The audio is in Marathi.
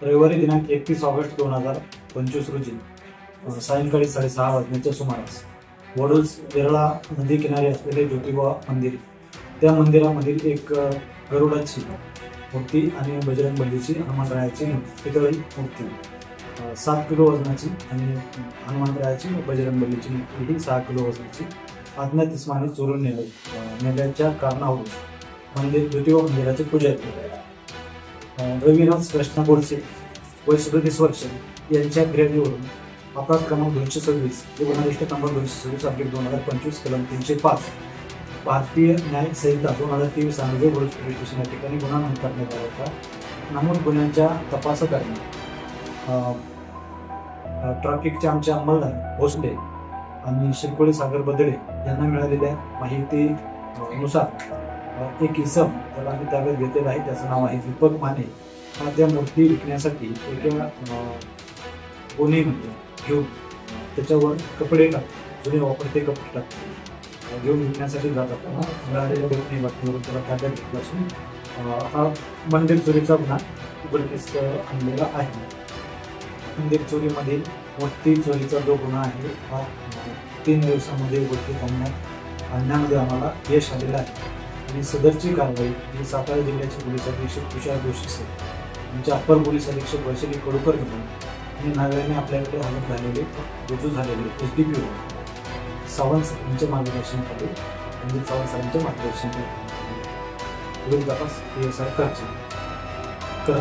रविवारी दिनांक 31 ऑगस्ट 2025 रोजी सायंकाळी 6:30 वाजण्याच्या सुमारास वडूज वेरळा नदी किनारी असलेले ज्योतिबा मंदिर, त्या मंदिरामधील एक गरुडाची मूर्ती आणि बजरंगबलीची हनुमानरायाची पितळी मूर्ती 7 किलो वजनाची आणि हनुमानरायाची बजरंगबलीची मूर्ती ही 6 किलो वजनाची अज्ञात इसमाने चोरून नेल्याच्या कारणावरून मंदिर ज्योतिबा मंदिराचे पूजा केले. रविराज कृष्ण गोडसे वय 37 वर्ष यांच्या फिर्यादीवरून अपराध क्रमांक 226 गुन्हा नंबर 226 अपडेट 2025 कलम 305 भारतीय न्याय संहिता 2023 अनुसार वडूज पोलीस स्टेशन या ठिकाणी गुन्हा नोंद करण्यात आला होता. नमूद गुन्ह्यांच्या तपासाकरता ट्रॅफिकचे आमचे अंमलदार भोसले आणि शिरकोळी सागर बदळे यांना मिळालेल्या माहितीनुसार एक इसम त्याला आम्ही ताब्यात घेतलेला आहे. त्याचं नाव आहे दीपक माने. हा त्या मूर्ती विकण्यासाठी एका गोणीमध्ये घेऊन त्याच्यावर कपडे टाकतो, जुने वापरते कपडे टाकतो घेऊन विकण्यासाठी जात असताना मिळालेल्या बातमीवरून त्याला ताब्यात घेतला असून हा मंदिर चोरीचा गुन्हा उघडकीस आणलेला आहे. मंदिर चोरीमधील मूर्ती चोरीचा जो गुन्हा आहे हा 3 दिवसांमध्ये उघडकीस आणण्यामध्ये आम्हाला यश आलेलं आहे आणि सदरची कारवाई ही सातारा जिल्ह्याचे पोलीस अधीक्षक तुषार जोशी सर यांचे अप्पर पोलीस अधीक्षक वैशाली कडूकर आणि नव्याने आपल्याकडे हजर झालेले रुजू झालेले SDPO सावंत यांच्या मार्गदर्शनाखाली रणजित सावंत सरांच्या मार्गदर्शनाखाली पुढील तपास PSI करत